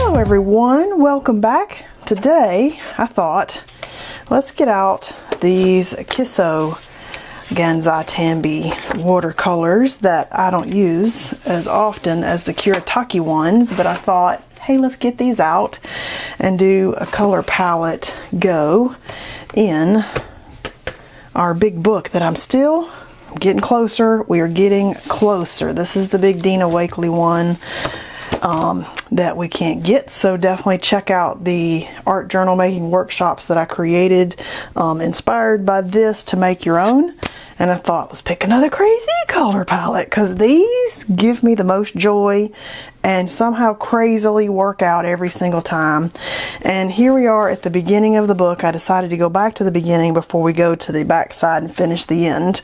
Hello everyone, welcome back. Today I thought let's get out these Kiso Ganzai watercolors that I don't use as often as the Kuretake ones, but I thought, hey, let's get these out and do a color palette go in our big book that I'm still getting closer. We are getting closer. This is the big Dina Wakley one that we can't get, so definitely check out the art journal making workshops that I created inspired by this to make your own. And I thought, let's pick another crazy color palette because these give me the most joy and somehow crazily work out every single time. And here we are at the beginning of the book. I decided to go back to the beginning before we go to the back side and finish the end.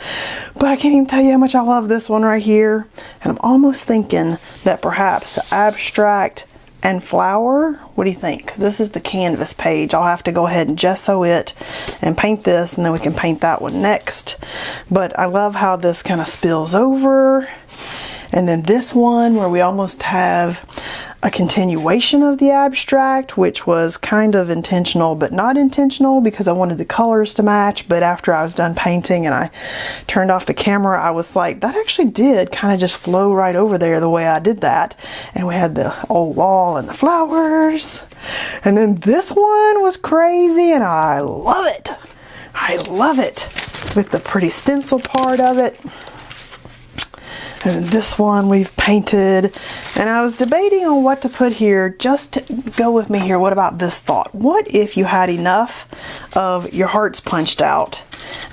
But I can't even tell you how much I love this one right here. And I'm almost thinking that perhaps abstract and flower, what do you think? This is the canvas page. I'll have to go ahead and gesso it and paint this, and then we can paint that one next. But I love how this kind of spills over. And then this one where we almost have a continuation of the abstract, which was kind of intentional but not intentional because I wanted the colors to match. But after I was done painting and I turned off the camera, I was like, that actually did kind of just flow right over there the way I did that. And we had the old wall and the flowers. And then this one was crazy and I love it. I love it with the pretty stencil part of it. And this one we've painted, and I was debating on what to put here. Just go with me here. What about this thought? What if you had enough of your hearts punched out?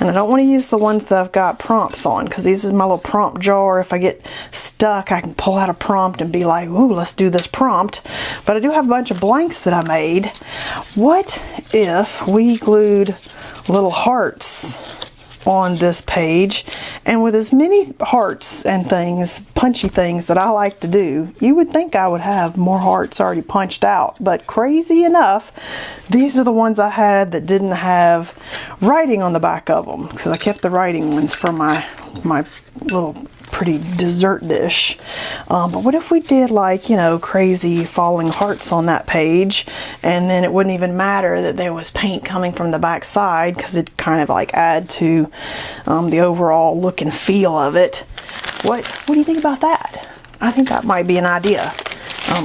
And I don't want to use the ones that I've got prompts on because these is my little prompt jar. If I get stuck, I can pull out a prompt and be like, ooh, let's do this prompt. But I do have a bunch of blanks that I made. What if we glued little hearts on this page, and with as many hearts and things, punchy things that I like to do, you would think I would have more hearts already punched out, but crazy enough, these are the ones I had that didn't have writing on the back of them, because I kept the writing ones for my little pretty dessert dish. But what if we did, like, you know, crazy falling hearts on that page, and then it wouldn't even matter that there was paint coming from the back side because it kind of like add to the overall look and feel of it. What do you think about that? I think that might be an idea.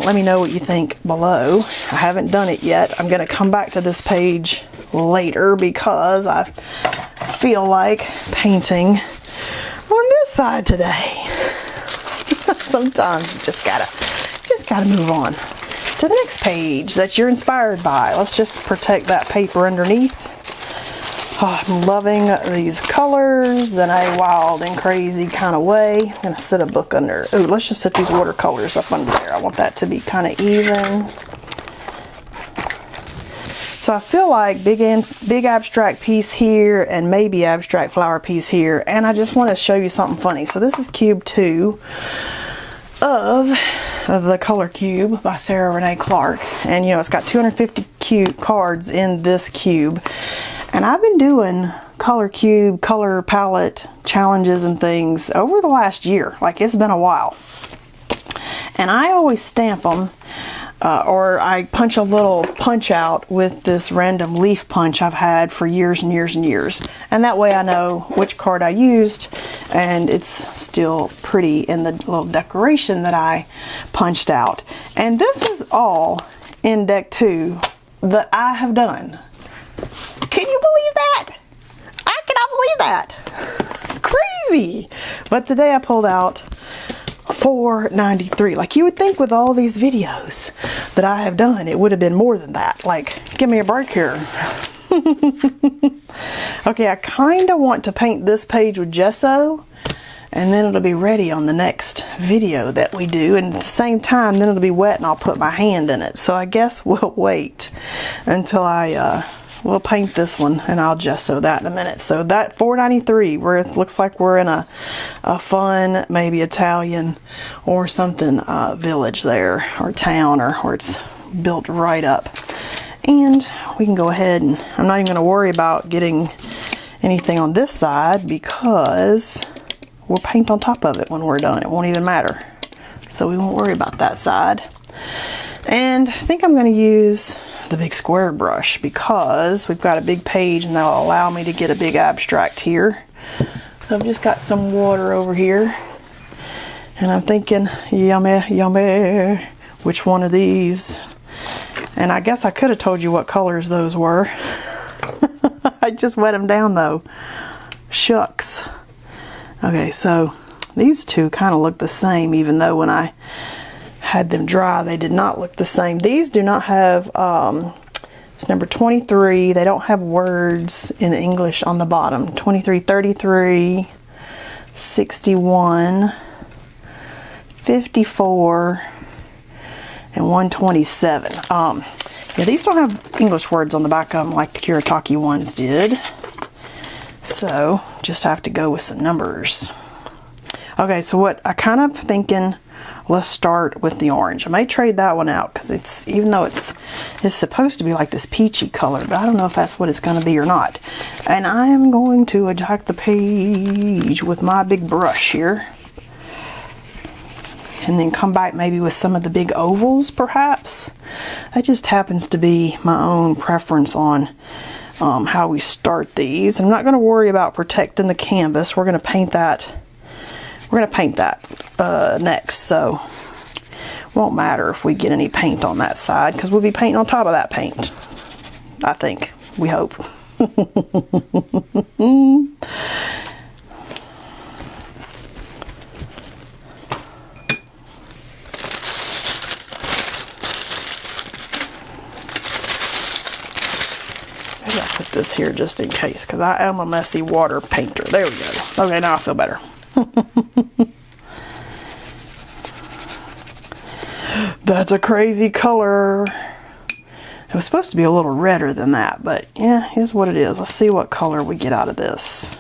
Let me know what you think below. I haven't done it yet. I'm going to come back to this page later because I feel like painting on this side today. Sometimes you just gotta move on to the next page that you're inspired by. Let's just protect that paper underneath. Oh, I'm loving these colors in a wild and crazy kind of way. I'm gonna sit a book under. Oh, let's just set these watercolors up under there. I want that to be kind of even. So I feel like big abstract piece here and maybe abstract flower piece here, and I just want to show you something funny. So this is cube 2 of the Color Cube by Sarah Renee Clark, and you know it's got 250 cards in this cube, and I've been doing color cube, color palette challenges and things over the last year. Like, it's been a while, and I always stamp them. Or I punch a little punch out with this random leaf punch I've had for years and years and years. And that way I know which card I used, and it's still pretty in the little decoration that I punched out. And this is all in deck 2 that I have done. Can you believe that? I cannot believe that. Crazy. But today I pulled out $4.93. Like, you would think with all these videos that I have done, it would have been more than that. Like, give me a break here. Okay, I kind of want to paint this page with gesso, and then it'll be ready on the next video that we do, and at the same time then it'll be wet and I'll put my hand in it. So I guess we'll wait until we'll paint this one, and I'll gesso that in a minute. So that $4.93, where it looks like we're in a fun, maybe Italian or something village there, or town, or where it's built right up. And we can go ahead, and I'm not even going to worry about getting anything on this side because we'll paint on top of it when we're done. It won't even matter. So we won't worry about that side. And And I think I'm going to use the big square brush because we've got a big page and that'll allow me to get a big abstract here. So I've just got some water over here. And I'm thinking, yummy, yummy, which one of these? And I guess I could have told you what colors those were. I just wet them down though. Shucks. Okay, so these two kind of look the same, even though when I had them dry, they did not look the same. These do not have, it's number 23. They don't have words in English on the bottom. 23, 33, 61, 54, and 127. Yeah, these don't have English words on the back of them like the Kuretake ones did. So, just have to go with some numbers. Okay, so what I kind of thinking, let's start with the orange. I may trade that one out because it's, even though it's supposed to be like this peachy color, but I don't know if that's what it's going to be or not. And I am going to attack the page with my big brush here. And then come back maybe with some of the big ovals, perhaps. That just happens to be my own preference on how we start these. I'm not going to worry about protecting the canvas. We're going to paint that. We're going to paint that next, so won't matter if we get any paint on that side because we'll be painting on top of that paint. I think. We hope. Maybe I'll put this here just in case because I am a messy water painter. There we go. Okay, now I feel better. That's a crazy color. It was supposed to be a little redder than that, but yeah, here's what it is. Let's see what color we get out of this.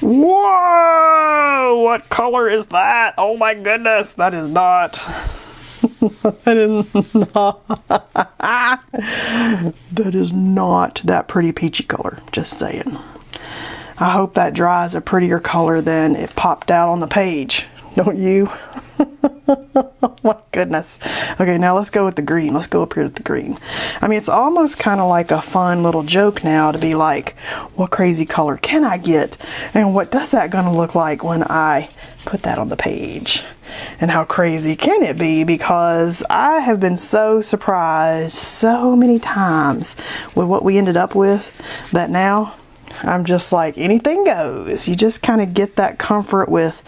Whoa! What color is that? Oh my goodness, that is not. That is not. That is not that pretty peachy color. Just saying. I hope that dries a prettier color than it popped out on the page. Don't you? Oh my goodness. Okay, now let's go with the green. Let's go up here with the green. I mean, it's almost kind of like a fun little joke now to be like, what crazy color can I get? And what does that going to look like when I put that on the page? And how crazy can it be? Because I have been so surprised so many times with what we ended up with that now I'm just like, anything goes. You just kind of get that comfort with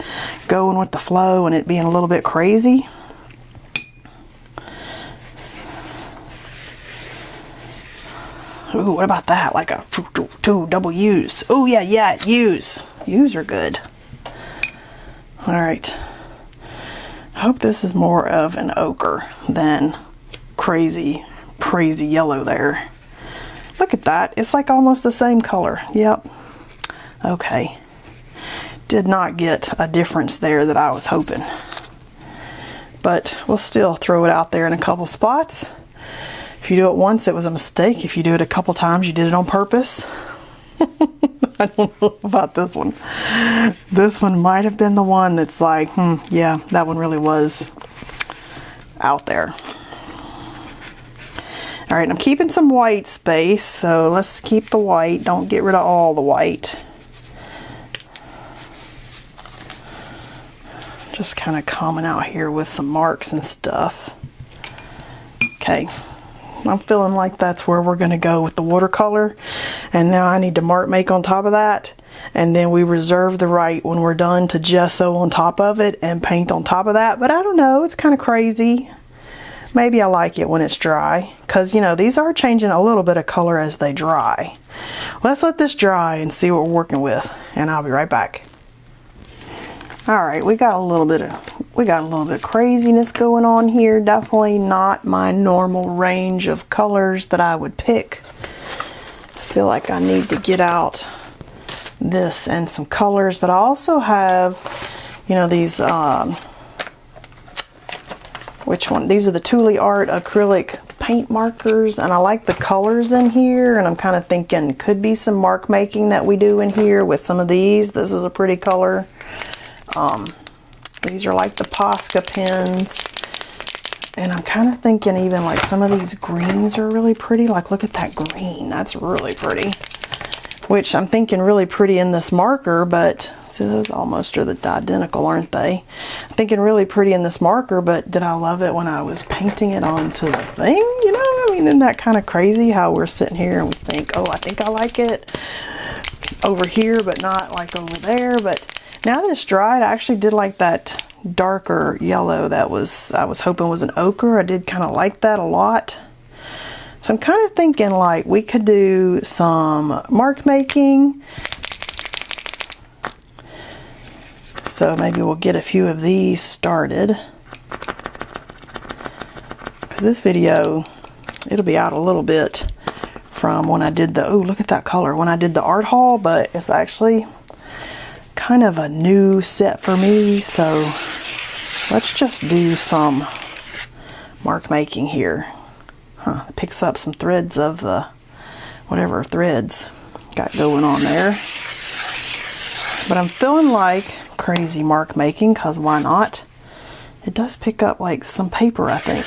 going with the flow and it being a little bit crazy. Ooh, what about that? Like a two double U's. Oh yeah, U's. U's are good. All right. I hope this is more of an ochre than crazy yellow there. Look at that. It's like almost the same color. Yep. Okay. Did not get a difference there that I was hoping. But we'll still throw it out there in a couple spots. If you do it once, it was a mistake. If you do it a couple times, you did it on purpose. I don't know about this one. This one might have been the one that's like, yeah, that one really was out there. All right, I'm keeping some white space, so let's keep the white. Don't get rid of all the white. Just kind of coming out here with some marks and stuff. Okay, I'm feeling like that's where we're going to go with the watercolor. And now I need to make on top of that. And then we reserve the right when we're done to gesso on top of it and paint on top of that. But I don't know, it's kind of crazy. Maybe I like it when it's dry, because, you know, these are changing a little bit of color as they dry. Let's let this dry and see what we're working with, and I'll be right back. All right, we got a little bit of craziness going on here. Definitely not my normal range of colors that I would pick. I feel like I need to get out this and some colors, but I also have, you know, these which one? These are the Thule Art acrylic paint markers, and I like the colors in here, and I'm kind of thinking could be some mark making that we do in here with some of these. This is a pretty color. These are like the Posca pens, And I'm kind of thinking even like some of these greens are really pretty. Like look at that green, that's really pretty. Which I'm thinking really pretty in this marker, but see those almost are the identical, aren't they? I'm thinking really pretty in this marker, but did I love it when I was painting it onto the thing? You know, I mean, isn't that kind of crazy how we're sitting here and we think, oh, I think I like it over here, but not like over there. But now that it's dried, I actually did like that darker yellow that I was hoping was an ochre. I did kind of like that a lot. So I'm kind of thinking like we could do some mark making. So maybe we'll get a few of these started. Because this video, it'll be out a little bit from when I did the, oh look at that color, when I did the art haul, but it's actually kind of a new set for me. So let's just do some mark making here. It picks up some threads of the whatever threads got going on there. But I'm feeling like crazy mark making, because why not? It does pick up like some paper, I think.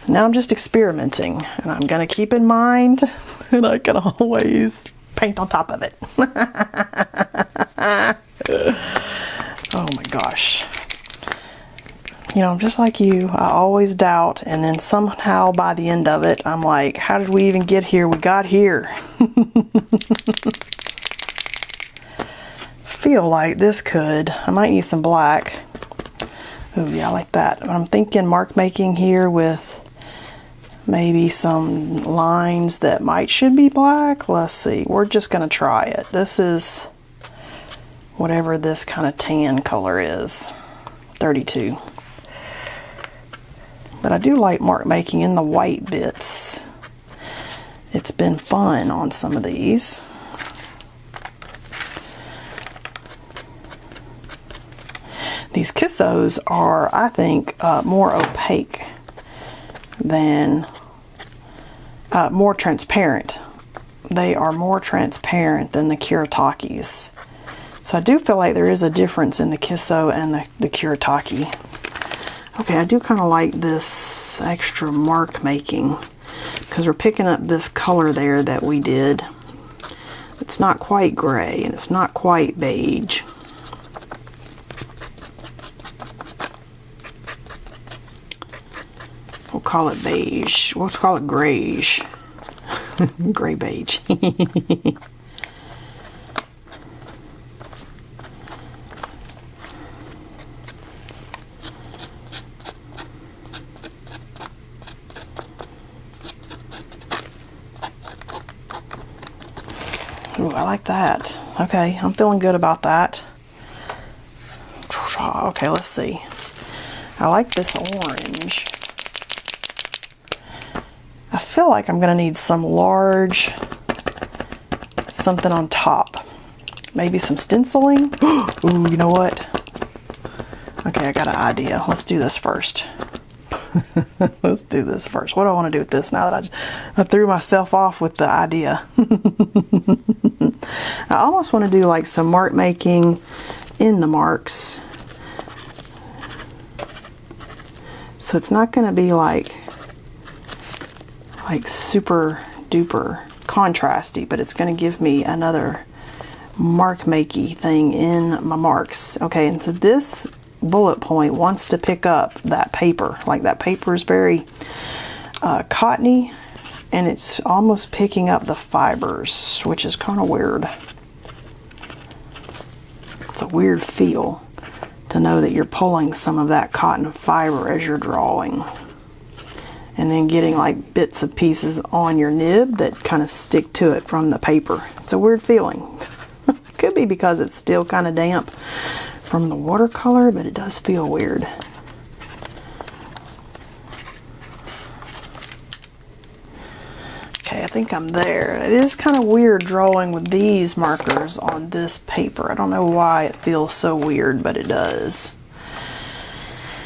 Now I'm just experimenting, and I'm gonna keep in mind that I can always paint on top of it. Oh my gosh. You know, I'm just like you. I always doubt, and then somehow by the end of it, I'm like, how did we even get here? We got here. Feel like this could. I might need some black. Oh yeah, I like that. But I'm thinking mark making here with maybe some lines that should be black. Let's see. We're just going to try it. This is whatever this kind of tan color is. 32. But I do like mark making in the white bits. It's been fun on some of these. These Kissos are, I think, more opaque than, more transparent. They are more transparent than the Kuratakis. So I do feel like there is a difference in the Kisso and the Kurataki. Okay, I do kind of like this extra mark making because we're picking up this color there that we did. It's not quite gray and it's not quite beige. We'll call it beige. We'll call it grayish. Gray beige. Ooh, I like that. Okay, I'm feeling good about that. Okay, let's see. I like this orange. I feel like I'm going to need some large something on top. Maybe some stenciling. Ooh, you know what? Okay, I got an idea. Let's do this first. Let's do this first. What do I want to do with this now that I threw myself off with the idea? I almost want to do like some mark making in the marks. So it's not going to be like super duper contrasty, but it's going to give me another mark makey thing in my marks. Okay, and so this bullet point wants to pick up that paper. Like that paper is very cottony, and it's almost picking up the fibers, which is kind of weird. It's a weird feel to know that you're pulling some of that cotton fiber as you're drawing, and then getting like bits of pieces on your nib that kind of stick to it from the paper. It's a weird feeling. Could be because it's still kind of damp from the watercolor, but it does feel weird. Okay, I think I'm there. It is kind of weird drawing with these markers on this paper. I don't know why it feels so weird, but it does.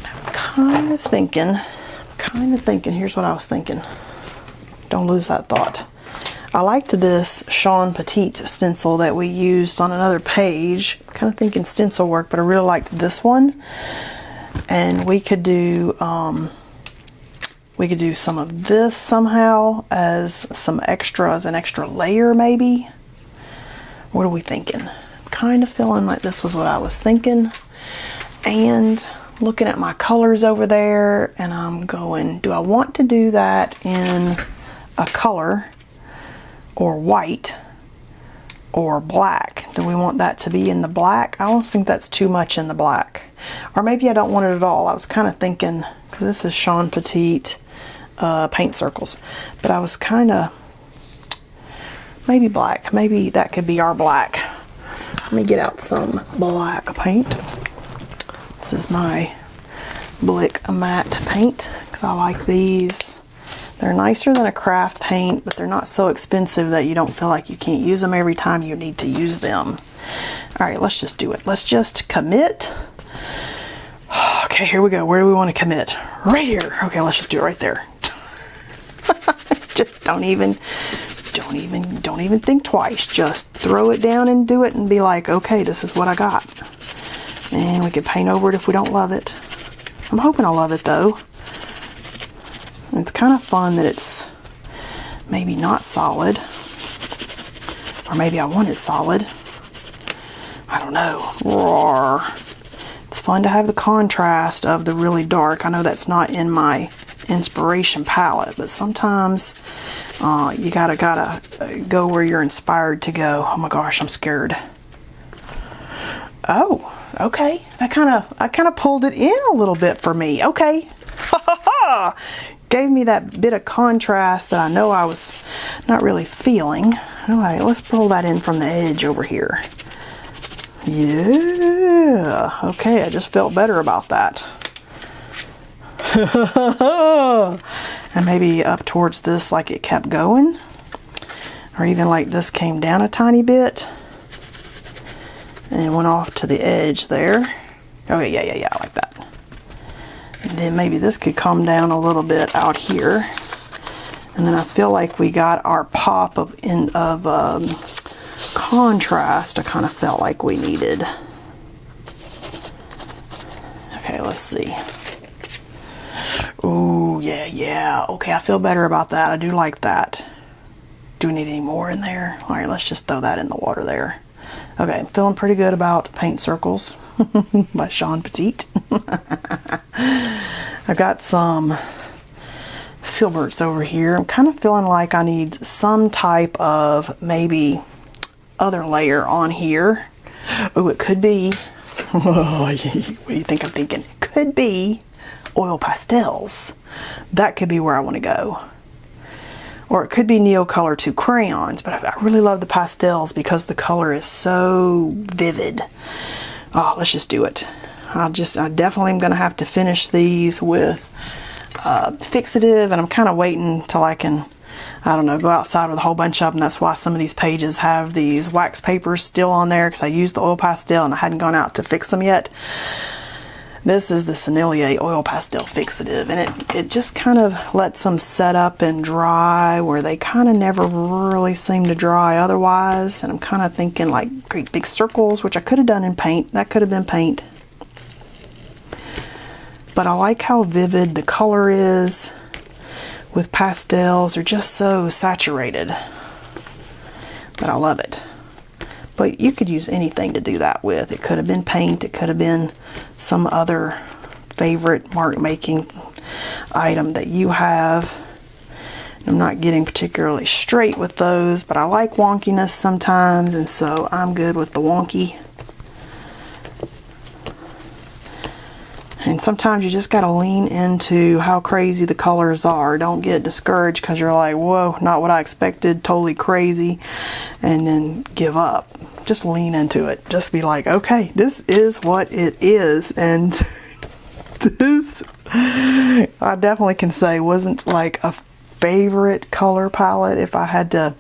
I'm kind of thinking, here's what I was thinking. Don't lose that thought. I liked this Sean Petit stencil that we used on another page. I'm kind of thinking stencil work, but I really liked this one. And we could do some of this somehow as some extras, an extra layer maybe. What are we thinking? Kind of feeling like this was what I was thinking. And looking at my colors over there, and I'm going, do I want to do that in a color or white or black? Do we want that to be in the black? I don't think that's too much in the black. Or maybe I don't want it at all. I was kind of thinking, because this is Sean Petit paint circles, but I was kind of, maybe black. Maybe that could be our black. Let me get out some black paint. This is my Blick matte paint, because I like these. They're nicer than a craft paint, but they're not so expensive that you don't feel like you can't use them every time you need to use them. All right, let's just do it. Let's just commit. Okay, here we go. Where do we want to commit? Right here. Okay, let's just do it right there. Just don't even think twice. Just throw it down and do it and be like, okay, this is what I got. And we can paint over it if we don't love it. I'm hoping I'll love it though. It's kind of fun that it's maybe not solid. Or maybe I want it solid. I don't know. Roar. It's fun to have the contrast of the really dark. I know that's not in my inspiration palette, but sometimes you gotta go where you're inspired to go. Oh my gosh, I'm scared. Oh, okay. I kind of pulled it in a little bit for me. Okay. Gave me that bit of contrast that I know I was not really feeling. All right, let's pull that in from the edge over here. Yeah. Okay, I just felt better about that. And maybe up towards this, like it kept going, or even like this came down a tiny bit and went off to the edge there. Okay, yeah, I like that. And then maybe this could come down a little bit out here, and then I feel like we got our pop of contrast. I kind of felt like we needed. Okay, let's see. Ooh, yeah. Okay, I feel better about that. I do like that. Do we need any more in there? All right, let's just throw that in the water there. Okay, I'm feeling pretty good about Paint Circles by Sean Petit. I got some filberts over here. I'm kind of feeling like I need some type of maybe other layer on here. Oh, it could be, what do you think I'm thinking? It could be oil pastels. That could be where I want to go. Or it could be Neocolor 2 crayons, but I really love the pastels because the color is so vivid. Oh, let's just do it. I definitely am going to have to finish these with fixative, and I'm kind of waiting till I can, I don't know, go outside with a whole bunch of them. That's why some of these pages have these wax papers still on there, because I used the oil pastel and I hadn't gone out to fix them yet. This is the Sennelier Oil Pastel Fixative, and it just kind of lets them set up and dry where they kind of never really seem to dry otherwise. And I'm kind of thinking like great big circles, which I could have done in paint. That could have been paint. But I like how vivid the color is with pastels. They're just so saturated. But I love it. But you could use anything to do that with. It could have been paint. It could have been some other favorite mark making item that you have. I'm not getting particularly straight with those, but I like wonkiness sometimes, and so I'm good with the wonky. And sometimes you just got to lean into how crazy the colors are. Don't get discouraged because you're like, whoa, not what I expected, totally crazy, and then give up. Just lean into it. Just be like, okay, this is what it is. And this, I definitely can say, wasn't like a favorite color palette. If I had to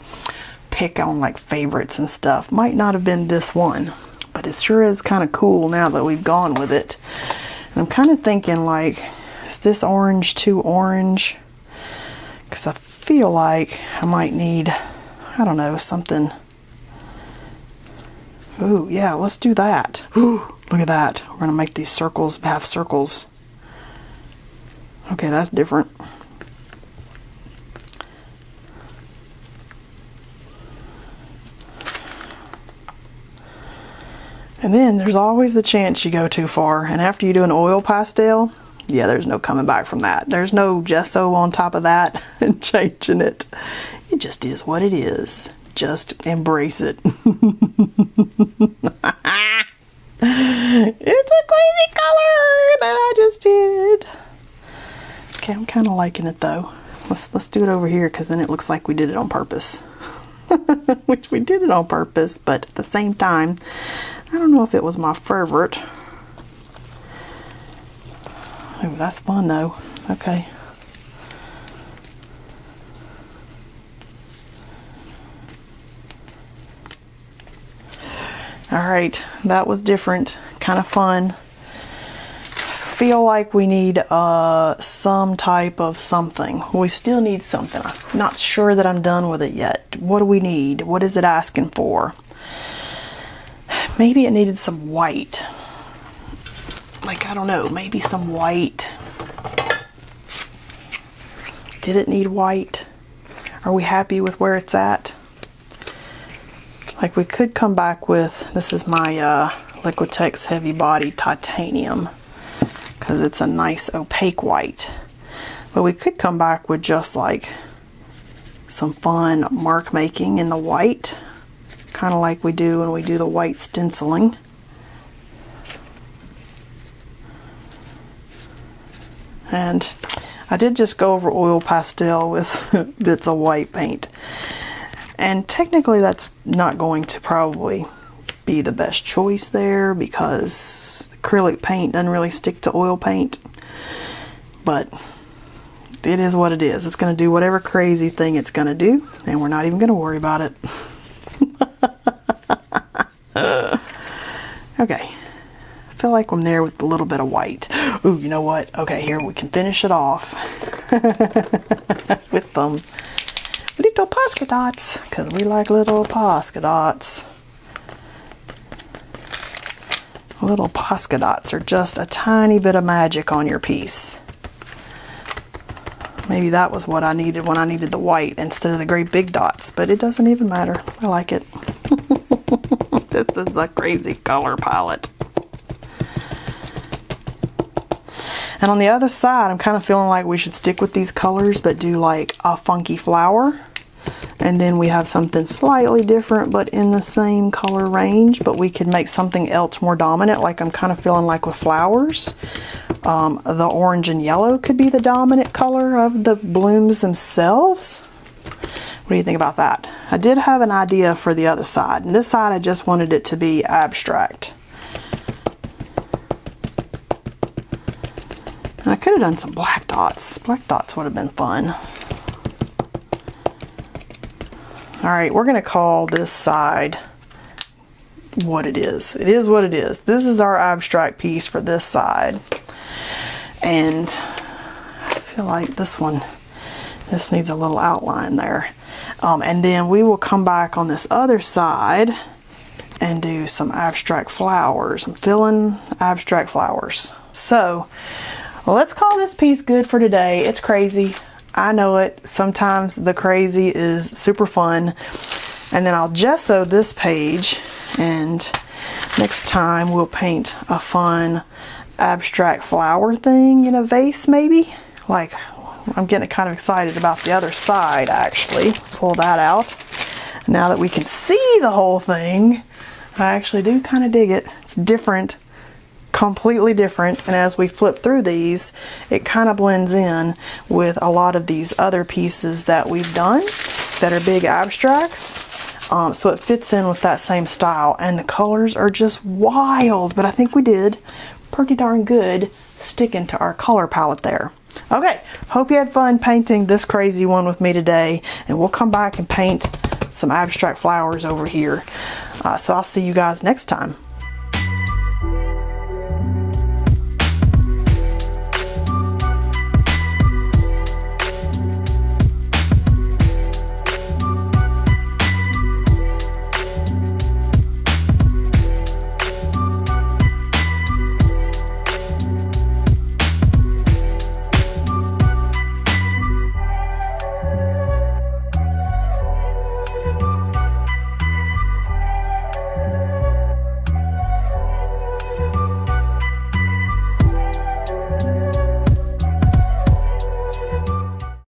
pick on like favorites and stuff, might not have been this one, but it sure is kind of cool now that we've gone with it. And I'm kind of thinking like, is this orange too orange? Because I feel like I might need I don't know, something. Ooh, yeah, let's do that. Ooh, look at that. We're gonna make these circles have circles. Okay, that's different. And then there's always the chance you go too far, and after you do an oil pastel, yeah, there's no coming back from that. There's no gesso on top of that and changing it. It just is what it is. Just embrace it. It's a crazy color that I just did. Okay, I'm kind of liking it though. Let's do it over here, because then it looks like we did it on purpose. Which we did it on purpose, but at the same time, I don't know if it was my favorite. Oh, that's fun though. Okay. All right, that was different, kind of fun. Feel like we need some type of something. We still need something. I'm not sure that I'm done with it yet. What do we need? What is it asking for? Maybe it needed some white. Like, I don't know, maybe some white. Did it need white? Are we happy with where it's at? Like, we could come back with, this is my Liquitex Heavy Body Titanium, because it's a nice opaque white. But we could come back with just like some fun mark making in the white, kind of like we do when we do the white stenciling. And I did just go over oil pastel with bits of white paint. And technically that's not going to probably be the best choice there, because acrylic paint doesn't really stick to oil paint. But it is what it is. It's going to do whatever crazy thing it's going to do, and we're not even going to worry about it. Okay. I feel like I'm there with a little bit of white. Ooh, you know what? Okay, here we can finish it off with them little Posca dots, because we like little Posca dots. Little Posca dots are just a tiny bit of magic on your piece. Maybe that was what I needed when I needed the white instead of the great big dots, but it doesn't even matter. I like it. This is a crazy color palette. And on the other side, I'm kind of feeling like we should stick with these colors, but do like a funky flower. And then we have something slightly different, but in the same color range, but we could make something else more dominant, like I'm kind of feeling like with flowers. The orange and yellow could be the dominant color of the blooms themselves. What do you think about that? I did have an idea for the other side, and this side I just wanted it to be abstract. And I could have done some black dots. Black dots would have been fun. All right, we're gonna call this side what it is. It is what it is. This is our abstract piece for this side. And I feel like this needs a little outline there. And then we will come back on this other side and do some abstract flowers. I'm feeling abstract flowers. So, well, let's call this piece good for today. It's crazy. I know it. Sometimes the crazy is super fun. And then I'll gesso this page, and next time we'll paint a fun abstract flower thing in a vase maybe. Like, I'm getting kind of excited about the other side actually. Pull that out. Now that we can see the whole thing, I actually do kind of dig it. It's different. Completely different, and as we flip through these, it kind of blends in with a lot of these other pieces that we've done that are big abstracts, so it fits in with that same style, and the colors are just wild. But I think we did pretty darn good sticking to our color palette there. Okay, hope you had fun painting this crazy one with me today, and we'll come back and paint some abstract flowers over here. So I'll see you guys next time.